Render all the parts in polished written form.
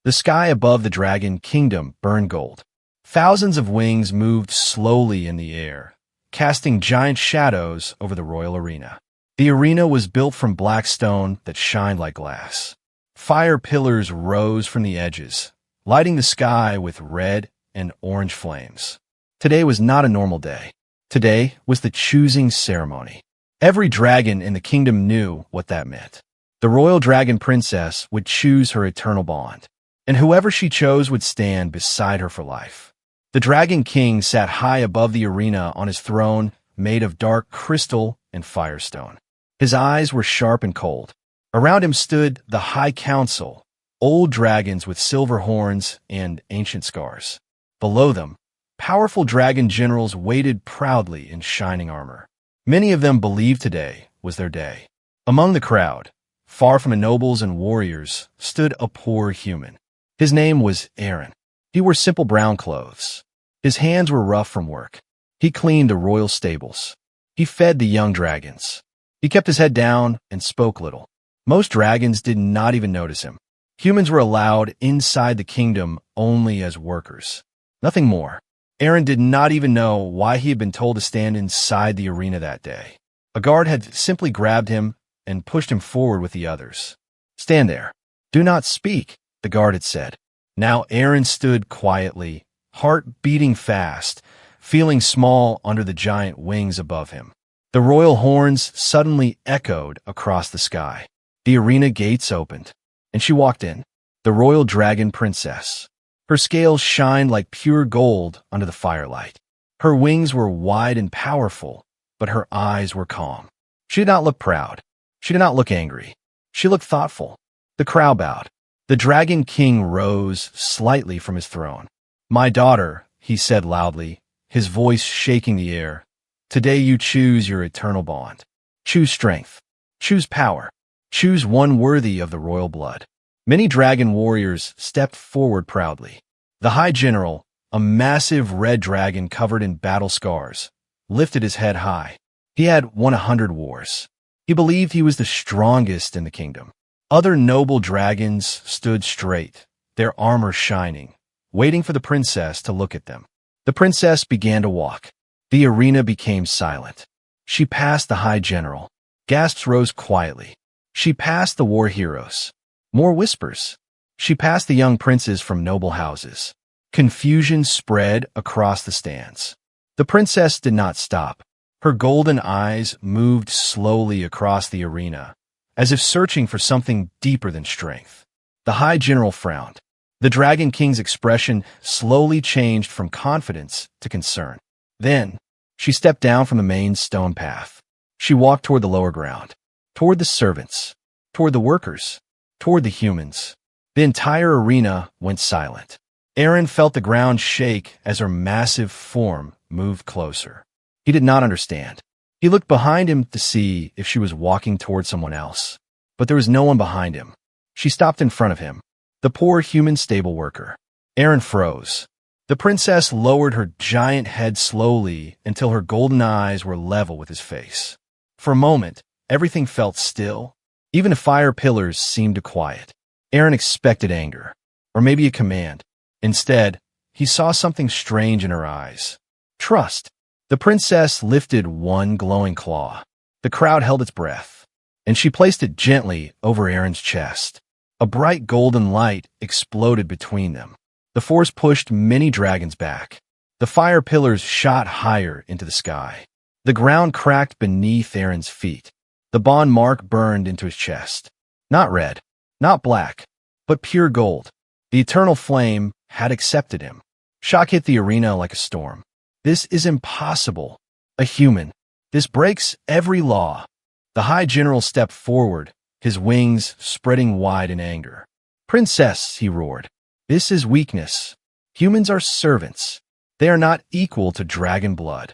The sky above the dragon kingdom burned gold. Thousands of wings moved slowly in the air, casting giant shadows over the royal arena. The arena was built from black stone that shined like glass. Fire pillars rose from the edges, lighting the sky with red and orange flames. Today was not a normal day. Today was the choosing ceremony. Every dragon in the kingdom knew what that meant. The royal dragon princess would choose her eternal bond, and whoever she chose would stand beside her for life. The dragon king sat high above the arena on his throne made of dark crystal and firestone. His eyes were sharp and cold. Around him stood the high council, old dragons with silver horns and ancient scars. Below them, powerful dragon generals waited proudly in shining armor. Many of them believed today was their day. Among the crowd, far from the nobles and warriors, stood a poor human. His name was Aaron. He wore simple brown clothes. His hands were rough from work. He cleaned the royal stables. He fed the young dragons. He kept his head down and spoke little. Most dragons did not even notice him. Humans were allowed inside the kingdom only as workers. Nothing more. Aaron did not even know why he had been told to stand inside the arena that day. A guard had simply grabbed him and pushed him forward with the others. "Stand there. Do not speak," the guard had said. Now Aaron stood quietly, heart beating fast, feeling small under the giant wings above him. The royal horns suddenly echoed across the sky. The arena gates opened, and she walked in, the royal dragon princess. Her scales shined like pure gold under the firelight. Her wings were wide and powerful, but her eyes were calm. She did not look proud. She did not look angry. She looked thoughtful. The crowd bowed. The dragon king rose slightly from his throne. "My daughter," he said loudly, his voice shaking the air, "today you choose your eternal bond. Choose strength. Choose power. Choose one worthy of the royal blood." Many dragon warriors stepped forward proudly. The high general, a massive red dragon covered in battle scars, lifted his head high. He had won 100 wars. He believed he was the strongest in the kingdom. Other noble dragons stood straight, their armor shining, waiting for the princess to look at them. The princess began to walk. The arena became silent. She passed the high general. Gasps rose quietly. She passed the war heroes. More whispers. She passed the young princes from noble houses. Confusion spread across the stands. The princess did not stop. Her golden eyes moved slowly across the arena, as if searching for something deeper than strength. The high general frowned. The dragon king's expression slowly changed from confidence to concern. Then, she stepped down from the main stone path. She walked toward the lower ground, toward the servants, toward the workers, toward the humans. The entire arena went silent. Aaron felt the ground shake as her massive form moved closer. He did not understand. He looked behind him to see if she was walking toward someone else, but there was no one behind him. She stopped in front of him, the poor human stable worker. Aaron froze. The princess lowered her giant head slowly until her golden eyes were level with his face. For a moment, everything felt still. Even the fire pillars seemed to quiet. Aaron expected anger, or maybe a command. Instead, he saw something strange in her eyes. Trust. The princess lifted one glowing claw. The crowd held its breath, and she placed it gently over Aaron's chest. A bright golden light exploded between them. The force pushed many dragons back. The fire pillars shot higher into the sky. The ground cracked beneath Aaron's feet. The bond mark burned into his chest. Not red, not black, but pure gold. The eternal flame had accepted him. Shock hit the arena like a storm. This is impossible. A human. This breaks every law. The high general stepped forward, his wings spreading wide in anger. "Princess," he roared, "this is weakness. Humans are servants. They are not equal to dragon blood."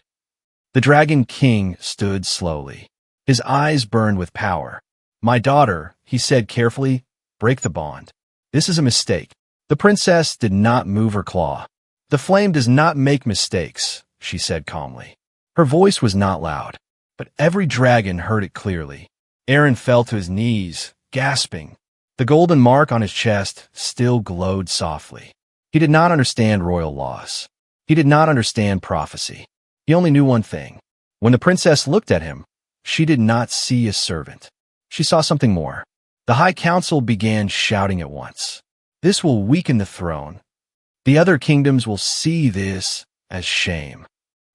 The dragon king stood slowly. His eyes burned with power. "My daughter," he said carefully, "break the bond. This is a mistake." The princess did not move her claw. "The flame does not make mistakes," she said calmly. Her voice was not loud, but every dragon heard it clearly. Aaron fell to his knees, gasping. The golden mark on his chest still glowed softly. He did not understand royal laws. He did not understand prophecy. He only knew one thing. When the princess looked at him, she did not see a servant. She saw something more. The High Council began shouting at once. This will weaken the throne. The other kingdoms will see this as shame.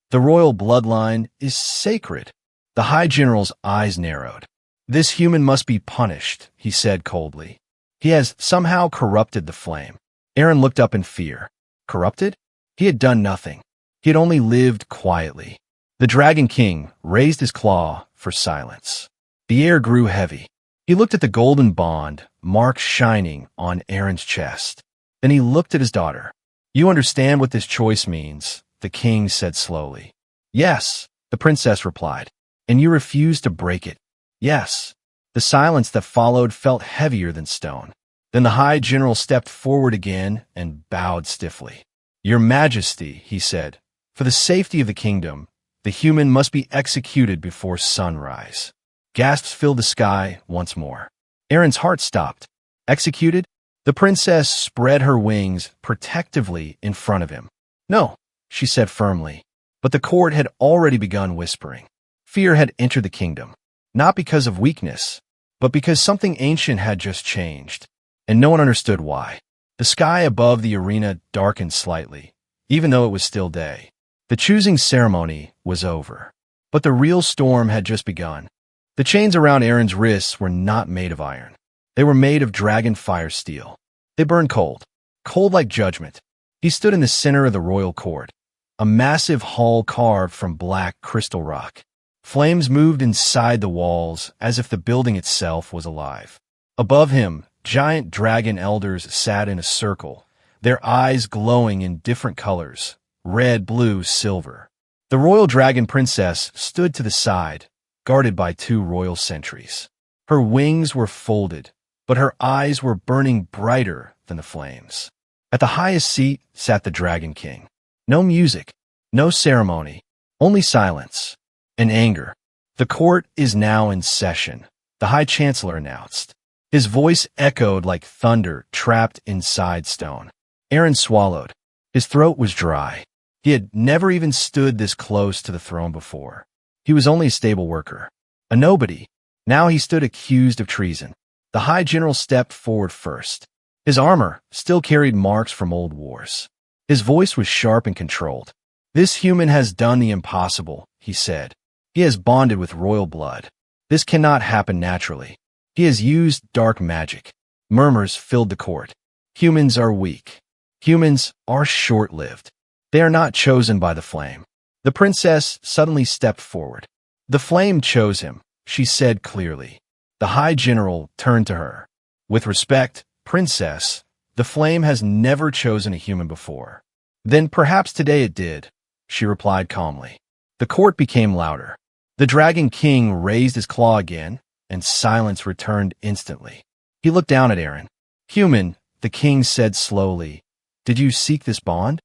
The royal bloodline is sacred. The High General's eyes narrowed. This human must be punished, he said coldly. He has somehow corrupted the flame. Aaron looked up in fear. Corrupted? He had done nothing. He had only lived quietly. The Dragon King raised his claw for silence. The air grew heavy. He looked at the golden bond, mark shining on Aaron's chest. Then he looked at his daughter. You understand what this choice means, the king said slowly. Yes, the princess replied. And you refuse to break it. Yes. The silence that followed felt heavier than stone. Then the High General stepped forward again and bowed stiffly. Your Majesty, he said, for the safety of the kingdom, the human must be executed before sunrise. Gasps filled the sky once more. Aaron's heart stopped. Executed? The princess spread her wings protectively in front of him. No, she said firmly. But the court had already begun whispering. Fear had entered the kingdom, not because of weakness, but because something ancient had just changed, and no one understood why. The sky above the arena darkened slightly, even though it was still day. The choosing ceremony was over, but the real storm had just begun. The chains around Aaron's wrists were not made of iron. They were made of dragon fire steel. They burned cold, cold like judgment. He stood in the center of the royal court, a massive hall carved from black crystal rock. Flames moved inside the walls as if the building itself was alive. Above him, giant dragon elders sat in a circle, their eyes glowing in different colors, red, blue, silver. The royal dragon princess stood to the side, guarded by 2 royal sentries. Her wings were folded, but her eyes were burning brighter than the flames. At the highest seat sat the Dragon King. No music, no ceremony, only silence and anger. The court is now in session, the High Chancellor announced. His voice echoed like thunder trapped inside stone. Aaron swallowed. His throat was dry. He had never even stood this close to the throne before. He was only a stable worker, a nobody. Now he stood accused of treason. The High General stepped forward first. His armor still carried marks from old wars. His voice was sharp and controlled. This human has done the impossible, he said. He has bonded with royal blood. This cannot happen naturally. He has used dark magic. Murmurs filled the court. Humans are weak. Humans are short-lived. They are not chosen by the flame. The princess suddenly stepped forward. The flame chose him, she said clearly. The High General turned to her. With respect, Princess, the flame has never chosen a human before. Then perhaps today it did, she replied calmly. The court became louder. The Dragon King raised his claw again, and silence returned instantly. He looked down at Aaron. Human, the king said slowly, did you seek this bond?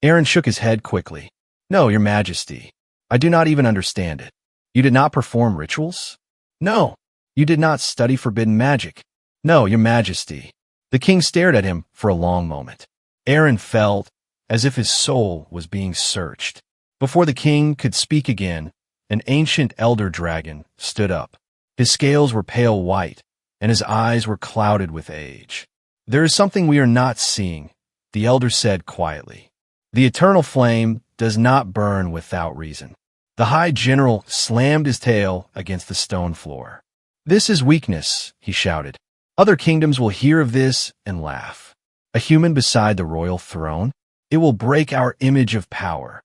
Aaron shook his head quickly. No, your majesty. I do not even understand it. You did not perform rituals? No. You did not study forbidden magic? No, your majesty. The king stared at him for a long moment. Aaron felt as if his soul was being searched. Before the king could speak again, an ancient elder dragon stood up. His scales were pale white, and his eyes were clouded with age. There is something we are not seeing, the elder said quietly. The eternal flame does not burn without reason. The High General slammed his tail against the stone floor. This is weakness, he shouted. Other kingdoms will hear of this and laugh. A human beside the royal throne? It will break our image of power.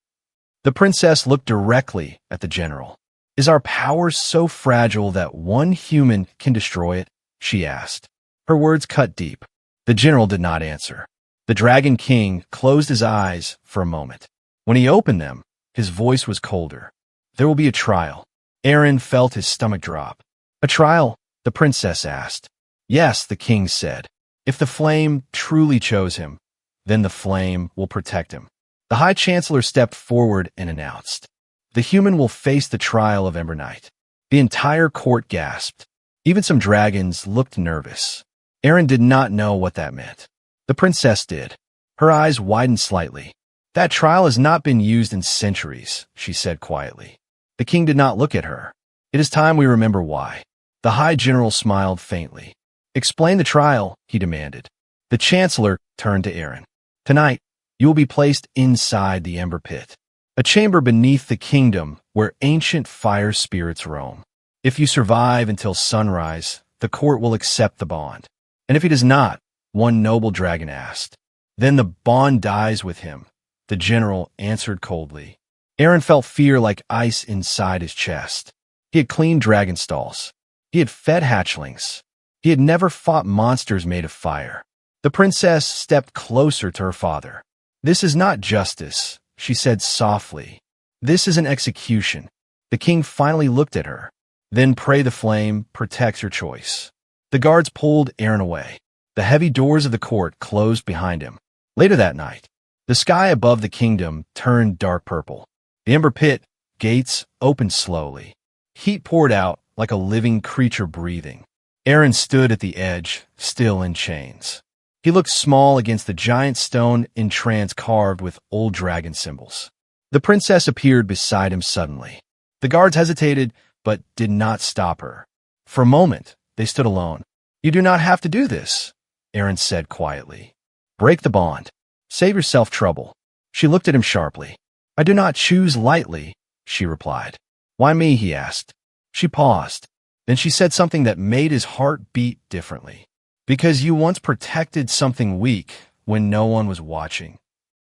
The princess looked directly at the general. Is our power so fragile that one human can destroy it? She asked. Her words cut deep. The general did not answer. The Dragon King closed his eyes for a moment. When he opened them, his voice was colder. There will be a trial. Aaron felt his stomach drop. A trial? The princess asked. Yes, the king said. If the flame truly chose him, then the flame will protect him. The High Chancellor stepped forward and announced, the human will face the trial of Ember Night. The entire court gasped. Even some dragons looked nervous. Aaron did not know what that meant. The princess did. Her eyes widened slightly. That trial has not been used in centuries, she said quietly. The king did not look at her. It is time we remember why. The high general smiled faintly. Explain the trial, he demanded. The chancellor turned to Aaron. Tonight, you will be placed inside the Ember Pit, a chamber beneath the kingdom where ancient fire spirits roam. If you survive until sunrise, the court will accept the bond. And if he does not, one noble dragon asked. Then the bond dies with him, the general answered coldly. Aaron felt fear like ice inside his chest. He had cleaned dragon stalls. He had fed hatchlings. He had never fought monsters made of fire. The princess stepped closer to her father. This is not justice, she said softly. This is an execution. The king finally looked at her. Then pray the flame protects your choice. The guards pulled Aaron away. The heavy doors of the court closed behind him. Later that night, the sky above the kingdom turned dark purple. The Ember Pit gates opened slowly. Heat poured out like a living creature breathing. Aaron stood at the edge, still in chains. He looked small against the giant stone entrance carved with old dragon symbols. The princess appeared beside him suddenly. The guards hesitated, but did not stop her. For a moment, they stood alone. You do not have to do this, Aaron said quietly. Break the bond. Save yourself trouble. She looked at him sharply. I do not choose lightly, she replied. Why me, he asked. She paused. Then she said something that made his heart beat differently. Because you once protected something weak when no one was watching.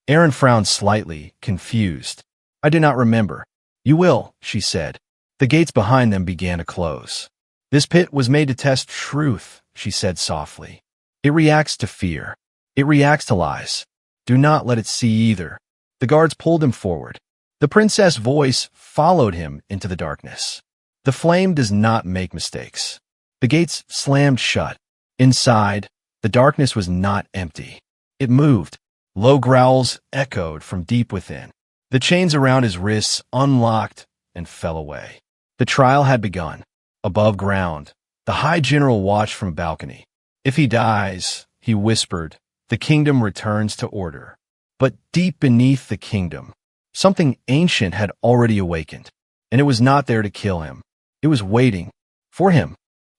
Aaron frowned slightly, confused. I do not remember. You will, she said. The gates behind them began to close. This pit was made to test truth, she said softly. It reacts to fear. It reacts to lies. Do not let it see either. The guards pulled him forward. The princess' voice followed him into the darkness. The flame does not make mistakes. The gates slammed shut. Inside, the darkness was not empty. It moved. Low growls echoed from deep within. The chains around his wrists unlocked and fell away. The trial had begun. Above ground, the high general watched from a balcony. If he dies, he whispered, the kingdom returns to order. But deep beneath the kingdom, something ancient had already awakened, and it was not there to kill him. It was waiting for him.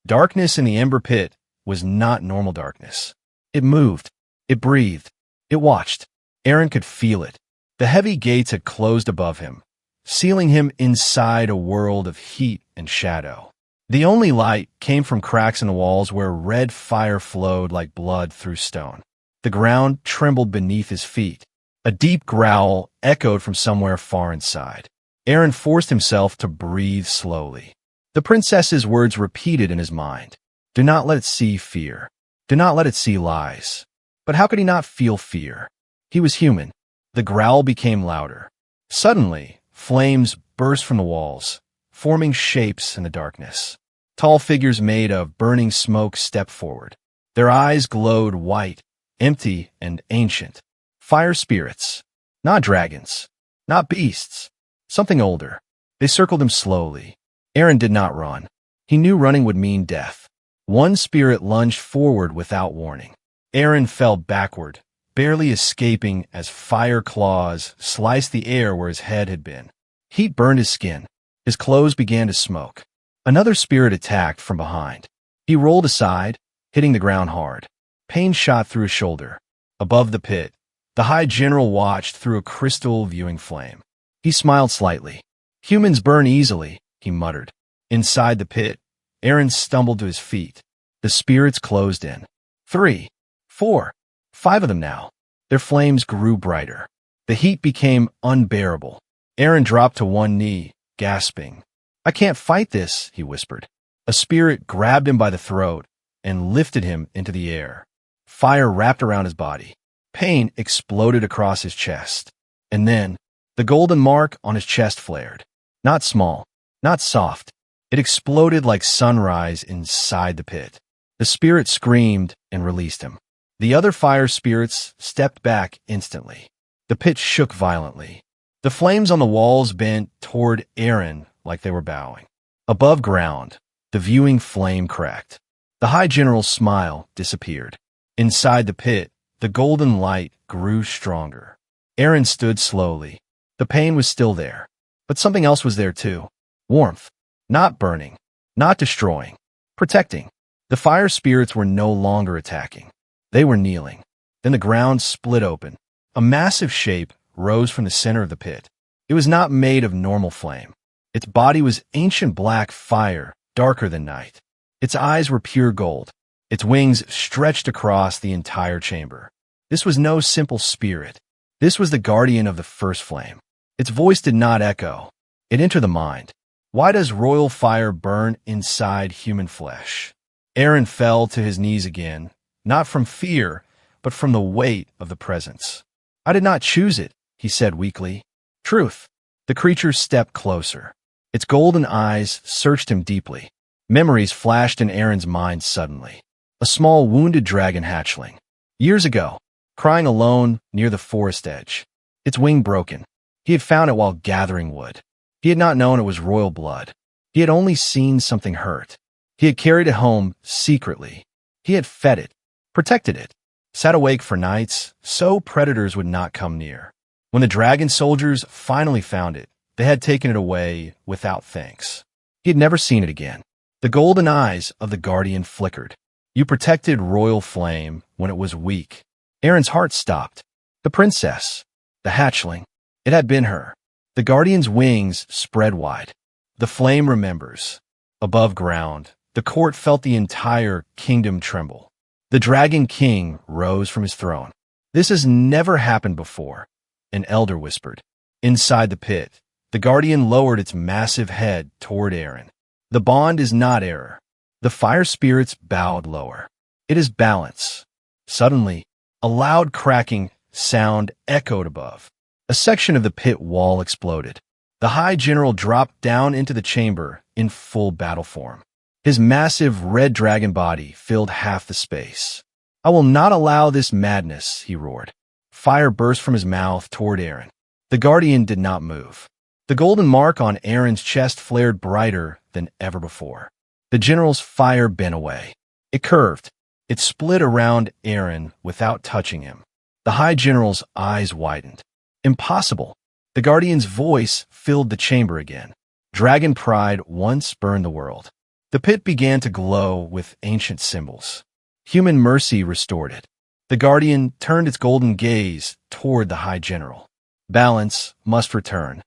Darkness in the Ember Pit was not normal darkness. It moved. It breathed. It watched. Aaron could feel it. The heavy gates had closed above him, sealing him inside a world of heat and shadow. The only light came from cracks in the walls where red fire flowed like blood through stone. The ground trembled beneath his feet. A deep growl echoed from somewhere far inside. Aaron forced himself to breathe slowly. The princess's words repeated in his mind. Do not let it see fear. Do not let it see lies. But how could he not feel fear? He was human. The growl became louder. Suddenly, flames burst from the walls, forming shapes in the darkness. Tall figures made of burning smoke stepped forward. Their eyes glowed white, empty, and ancient. Fire spirits. Not dragons. Not beasts. Something older. They circled him slowly. Aaron did not run. He knew running would mean death. One spirit lunged forward without warning. Aaron fell backward, barely escaping as fire claws sliced the air where his head had been. Heat burned his skin. His clothes began to smoke. Another spirit attacked from behind. He rolled aside, hitting the ground hard. Pain shot through his shoulder. Above the pit, the high general watched through a crystal viewing flame. He smiled slightly. Humans burn easily, he muttered. Inside the pit, Aaron stumbled to his feet. The spirits closed in. 3, 4, 5 of them now. Their flames grew brighter. The heat became unbearable. Aaron dropped to one knee, gasping. I can't fight this, he whispered. A spirit grabbed him by the throat and lifted him into the air. Fire wrapped around his body. Pain exploded across his chest. And then, the golden mark on his chest flared. Not small, not soft. It exploded like sunrise inside the pit. The spirit screamed and released him. The other fire spirits stepped back instantly. The pit shook violently. The flames on the walls bent toward Aaron like they were bowing. Above ground, the viewing flame cracked. The High General's smile disappeared. Inside the pit, the golden light grew stronger. Aaron stood slowly. The pain was still there, but something else was there too. Warmth. Not burning. Not destroying. Protecting. The fire spirits were no longer attacking. They were kneeling. Then the ground split open. A massive shape rose from the center of the pit. It was not made of normal flame. Its body was ancient black fire, darker than night. Its eyes were pure gold. Its wings stretched across the entire chamber. This was no simple spirit. This was the guardian of the first flame. Its voice did not echo. It entered the mind. Why does royal fire burn inside human flesh? Aaron fell to his knees again, not from fear, but from the weight of the presence. I did not choose it, he said weakly. Truth. The creature stepped closer. Its golden eyes searched him deeply. Memories flashed in Aaron's mind suddenly. A small wounded dragon hatchling. Years ago, crying alone near the forest edge. Its wing broken. He had found it while gathering wood. He had not known it was royal blood. He had only seen something hurt. He had carried it home secretly. He had fed it, protected it, sat awake for nights so predators would not come near. When the dragon soldiers finally found it, they had taken it away without thanks. He had never seen it again. The golden eyes of the guardian flickered. You protected royal flame when it was weak. Aaron's heart stopped. The princess, the hatchling, it had been her. The guardian's wings spread wide. The flame remembers. Above ground, the court felt the entire kingdom tremble. The dragon king rose from his throne. This has never happened before, an elder whispered. Inside the pit, the guardian lowered its massive head toward Aaron. The bond is not error. The fire spirits bowed lower. It is balance. Suddenly, a loud cracking sound echoed above. A section of the pit wall exploded. The High General dropped down into the chamber in full battle form. His massive red dragon body filled half the space. I will not allow this madness, he roared. Fire burst from his mouth toward Aaron. The guardian did not move. The golden mark on Aaron's chest flared brighter than ever before. The general's fire bent away. It curved. It split around Aaron without touching him. The High General's eyes widened. Impossible. The guardian's voice filled the chamber again. Dragon pride once burned the world. The pit began to glow with ancient symbols. Human mercy restored it. The guardian turned its golden gaze toward the High General. Balance must return.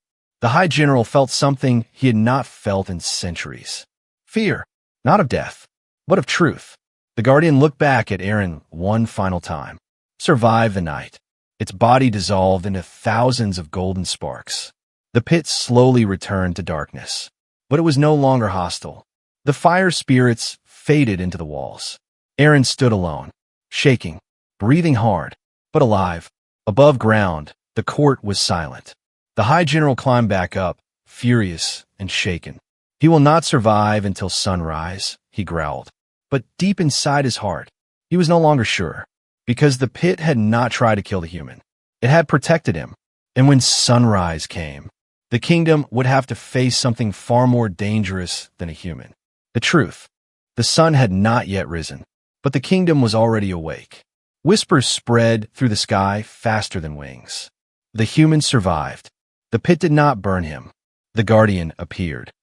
The High General felt something he had not felt in centuries. Fear, not of death, but of truth. The guardian looked back at Aaron one final time. Survive the night. Its body dissolved into thousands of golden sparks. The pit slowly returned to darkness, but it was no longer hostile. The fire spirits faded into the walls. Aaron stood alone, shaking, breathing hard, but alive. Above ground, the court was silent. The High General climbed back up, furious and shaken. He will not survive until sunrise, he growled. But deep inside his heart, he was no longer sure, because the pit had not tried to kill the human. It had protected him. And when sunrise came, the kingdom would have to face something far more dangerous than a human. The truth. The sun had not yet risen, but the kingdom was already awake. Whispers spread through the sky faster than wings. The human survived. The pit did not burn him. The guardian appeared.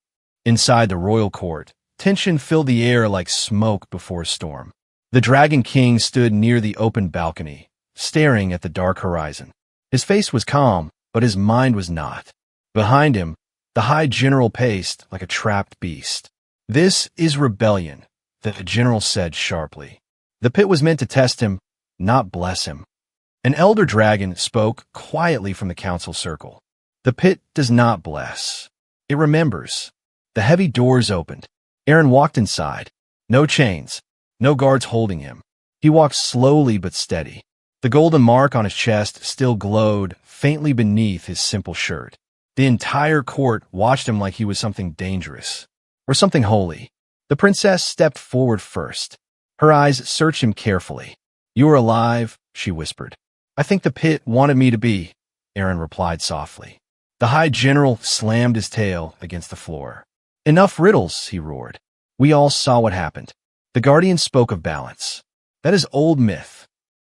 Inside the royal court, tension filled the air like smoke before a storm. The Dragon King stood near the open balcony, staring at the dark horizon. His face was calm, but his mind was not. Behind him, the High General paced like a trapped beast. This is rebellion, the general said sharply. The pit was meant to test him, not bless him. An elder dragon spoke quietly from the council circle. The pit does not bless. It remembers. The heavy doors opened. Aaron walked inside. No chains. No guards holding him. He walked slowly but steady. The golden mark on his chest still glowed faintly beneath his simple shirt. The entire court watched him like he was something dangerous, or something holy. The princess stepped forward first. Her eyes searched him carefully. You are alive, she whispered. I think the pit wanted me to be, Aaron replied softly. The High General slammed his tail against the floor. Enough riddles, he roared. We all saw what happened. The guardian spoke of balance. That is old myth.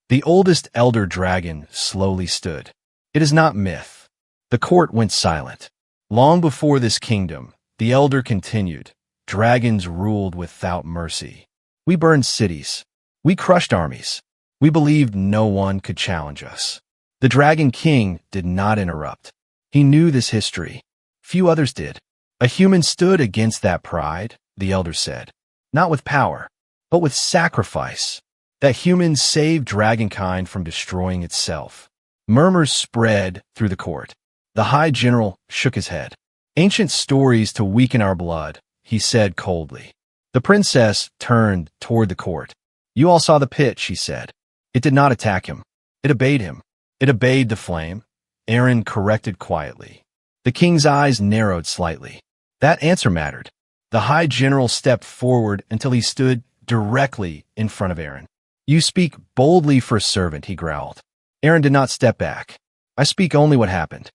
The oldest elder dragon slowly stood. It is not myth. The court went silent. Long before this kingdom, the elder continued, dragons ruled without mercy. We burned cities. We crushed armies. We believed no one could challenge us. The Dragon King did not interrupt. He knew this history. Few others did. A human stood against that pride, the elder said. Not with power, but with sacrifice. That human saved dragonkind from destroying itself. Murmurs spread through the court. The High General shook his head. Ancient stories to weaken our blood, he said coldly. The princess turned toward the court. You all saw the pit, she said. It did not attack him. It obeyed him. It obeyed the flame. Aaron corrected quietly. The king's eyes narrowed slightly. That answer mattered. The High General stepped forward until he stood directly in front of Aaron. You speak boldly for a servant, he growled. Aaron did not step back. I speak only what happened.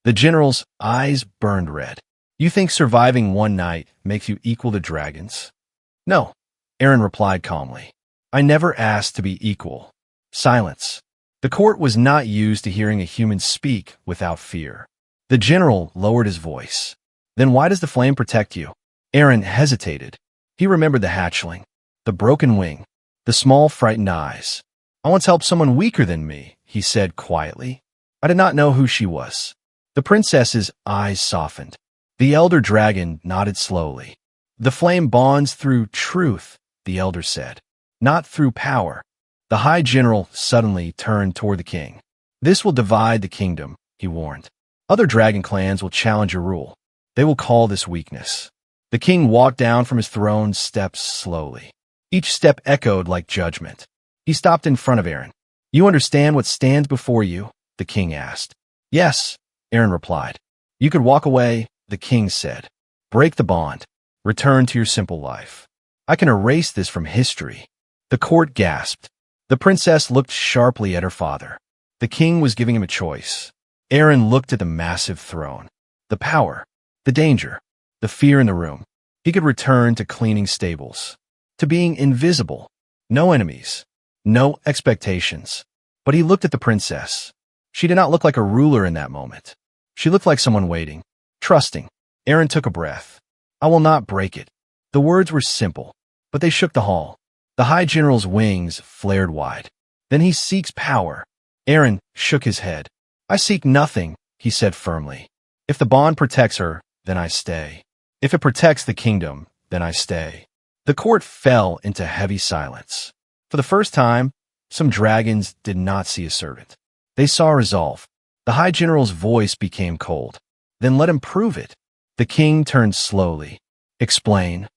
The general's eyes burned red. You think surviving one night makes you equal to dragons? No, Aaron replied calmly. I never asked to be equal. Silence. The court was not used to hearing a human speak without fear. The general lowered his voice. Then why does the flame protect you? Aaron hesitated. He remembered the hatchling, the broken wing, the small frightened eyes. I once helped someone weaker than me, he said quietly. I did not know who she was. The princess's eyes softened. The elder dragon nodded slowly. The flame bonds through truth, the elder said, not through power. The High General suddenly turned toward the king. This will divide the kingdom, he warned. Other dragon clans will challenge your rule. They will call this weakness. The king walked down from his throne steps slowly. Each step echoed like judgment. He stopped in front of Aaron. You understand what stands before you? The king asked. Yes, Aaron replied. You could walk away, the king said. Break the bond. Return to your simple life. I can erase this from history. The court gasped. The princess looked sharply at her father. The king was giving him a choice. Aaron looked at the massive throne. The power, the danger, the fear in the room. He could return to cleaning stables, to being invisible. No enemies, no expectations. But he looked at the princess. She did not look like a ruler in that moment. She looked like someone waiting, trusting. Aaron took a breath. I will not break it. The words were simple, but they shook the hall. The High General's wings flared wide. Then he seeks power. Aaron shook his head. I seek nothing, he said firmly. If the bond protects her, then I stay. If it protects the kingdom, then I stay. The court fell into heavy silence. For the first time, some dragons did not see a servant. They saw resolve. The High General's voice became cold. Then let him prove it. The king turned slowly. Explain.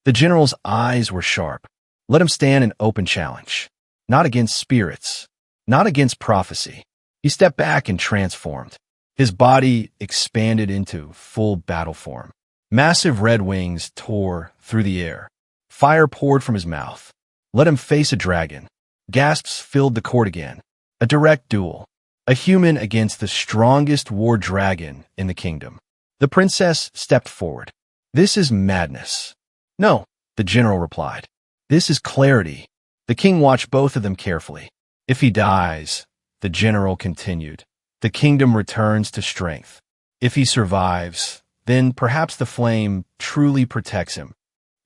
The general's eyes were sharp. Let him stand an open challenge. Not against spirits. Not against prophecy. He stepped back and transformed. His body expanded into full battle form. Massive red wings tore through the air. Fire poured from his mouth. Let him face a dragon. Gasps filled the court again. A direct duel. A human against the strongest war dragon in the kingdom. The princess stepped forward. This is madness. No, the general replied. This is clarity. The king watched both of them carefully. If he dies, the general continued, the kingdom returns to strength. If he survives, then perhaps the flame truly protects him.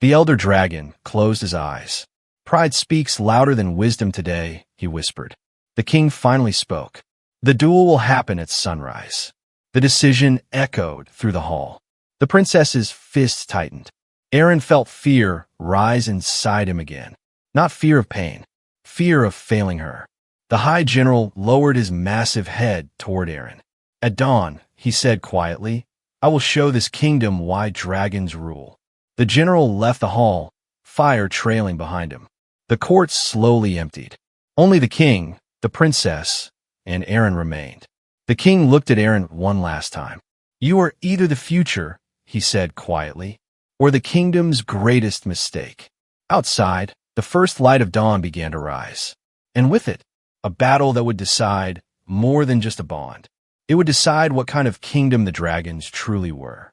The elder dragon closed his eyes. Pride speaks louder than wisdom today, he whispered. The king finally spoke. The duel will happen at sunrise. The decision echoed through the hall. The princess's fists tightened. Aaron felt fear rise inside him again. Not fear of pain, fear of failing her. The High General lowered his massive head toward Aaron. At dawn, he said quietly, I will show this kingdom why dragons rule. The general left the hall, fire trailing behind him. The court slowly emptied. Only the king, the princess, and Aaron remained. The king looked at Aaron one last time. You are either the future, he said quietly, or the kingdom's greatest mistake. Outside, the first light of dawn began to rise. And with it, a battle that would decide more than just a bond. It would decide what kind of kingdom the dragons truly were.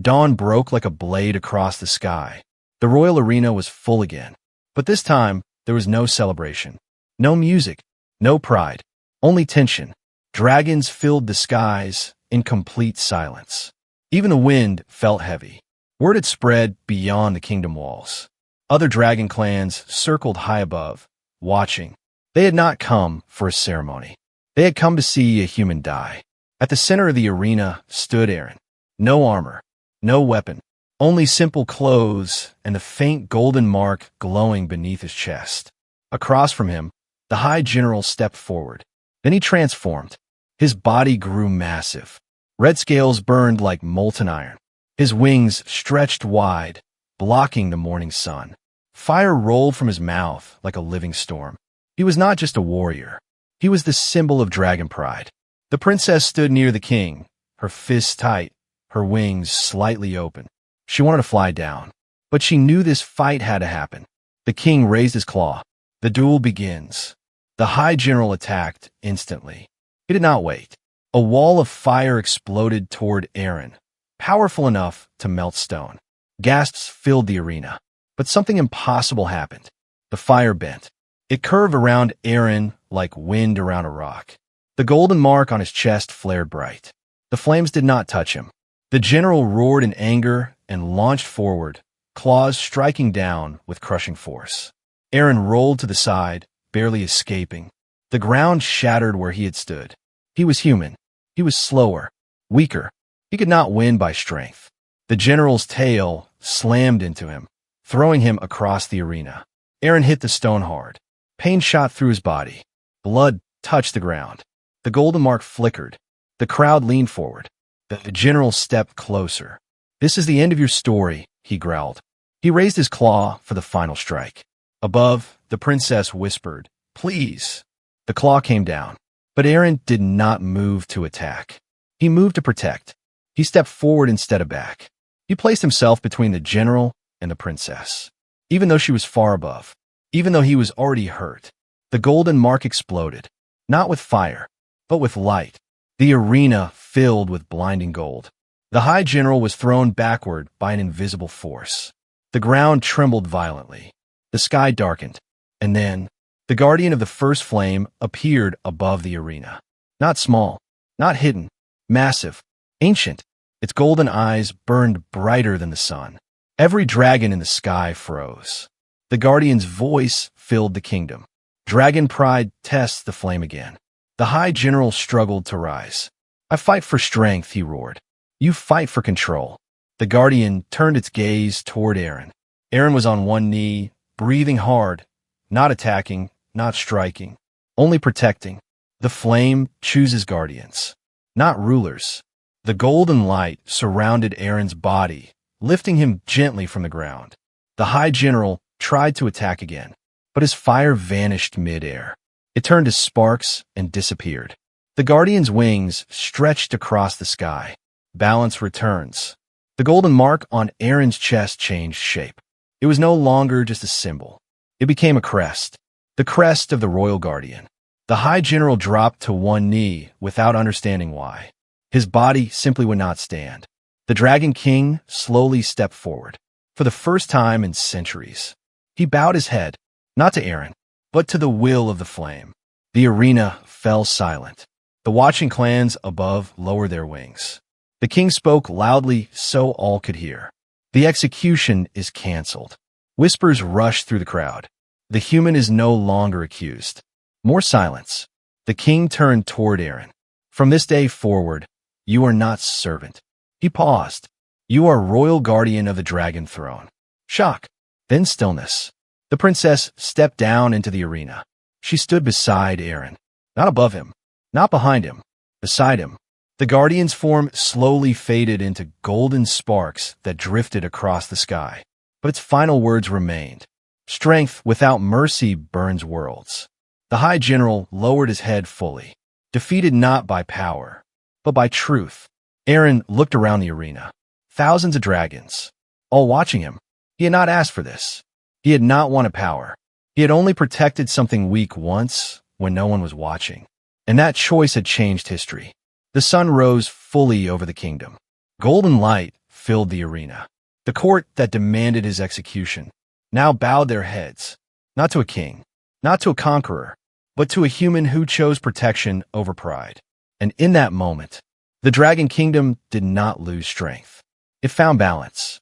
Dawn broke like a blade across the sky. The royal arena was full again. But this time, there was no celebration, no music, no pride, only tension. Dragons filled the skies in complete silence. Even the wind felt heavy. Word had spread beyond the kingdom walls. Other dragon clans circled high above, watching. They had not come for a ceremony. They had come to see a human die. At the center of the arena stood Aaron. No armor, no weapon, only simple clothes and the faint golden mark glowing beneath his chest. Across from him, the High General stepped forward. Then he transformed. His body grew massive. Red scales burned like molten iron. His wings stretched wide, blocking the morning sun. Fire rolled from his mouth like a living storm. He was not just a warrior. He was the symbol of dragon pride. The princess stood near the king, her fists tight, her wings slightly open. She wanted to fly down, but she knew this fight had to happen. The king raised his claw. The duel begins. The High General attacked instantly. He did not wait. A wall of fire exploded toward Aaron, powerful enough to melt stone. Gasps filled the arena. But something impossible happened. The fire bent. It curved around Aaron like wind around a rock. The golden mark on his chest flared bright. The flames did not touch him. The general roared in anger and launched forward, claws striking down with crushing force. Aaron rolled to the side, barely escaping. The ground shattered where he had stood. He was human. He was slower, weaker. He could not win by strength. The general's tail slammed into him, throwing him across the arena. Aaron hit the stone hard. Pain shot through his body. Blood touched the ground. The golden mark flickered. The crowd leaned forward. The general stepped closer. "This is the end of your story," he growled. He raised his claw for the final strike. Above, the princess whispered, "Please." The claw came down. But Aaron did not move to attack. He moved to protect. He stepped forward instead of back. He placed himself between the general and the princess. Even though she was far above, even though he was already hurt, the golden mark exploded, not with fire, but with light. The arena filled with blinding gold. The High General was thrown backward by an invisible force. The ground trembled violently. The sky darkened. And then, the guardian of the first flame appeared above the arena. Not small, not hidden, massive, ancient. Its golden eyes burned brighter than the sun. Every dragon in the sky froze. The guardian's voice filled the kingdom. Dragon pride tests the flame again. The High General struggled to rise. "I fight for strength," he roared. "You fight for control." The guardian turned its gaze toward Aaron. Aaron was on one knee, breathing hard, not attacking, not striking, only protecting. The flame chooses guardians, not rulers. The golden light surrounded Aaron's body, lifting him gently from the ground. The High General tried to attack again, but his fire vanished mid-air. It turned to sparks and disappeared. The guardian's wings stretched across the sky. Balance returns. The golden mark on Aaron's chest changed shape. It was no longer just a symbol. It became a crest. The crest of the royal guardian. The High General dropped to one knee without understanding why. His body simply would not stand. The Dragon King slowly stepped forward. For the first time in centuries, he bowed his head, not to Aaron, but to the will of the flame. The arena fell silent. The watching clans above lowered their wings. The king spoke loudly so all could hear. "The execution is canceled." Whispers rushed through the crowd. The human is no longer accused. More silence. The king turned toward Aaron. "From this day forward, you are not servant." He paused. "You are royal guardian of the dragon throne." Shock. Then stillness. The princess stepped down into the arena. She stood beside Aaron. Not above him. Not behind him. Beside him. The guardian's form slowly faded into golden sparks that drifted across the sky. But its final words remained. "Strength without mercy burns worlds." The High General lowered his head fully, defeated not by power, but by truth. Aaron looked around the arena. Thousands of dragons, all watching him. He had not asked for this. He had not wanted power. He had only protected something weak once when no one was watching. And that choice had changed history. The sun rose fully over the kingdom. Golden light filled the arena. The court that demanded his execution now bowed their heads. not to a king, not to a conqueror, but to a human who chose protection over pride. And in that moment, the Dragon Kingdom did not lose strength. It found balance.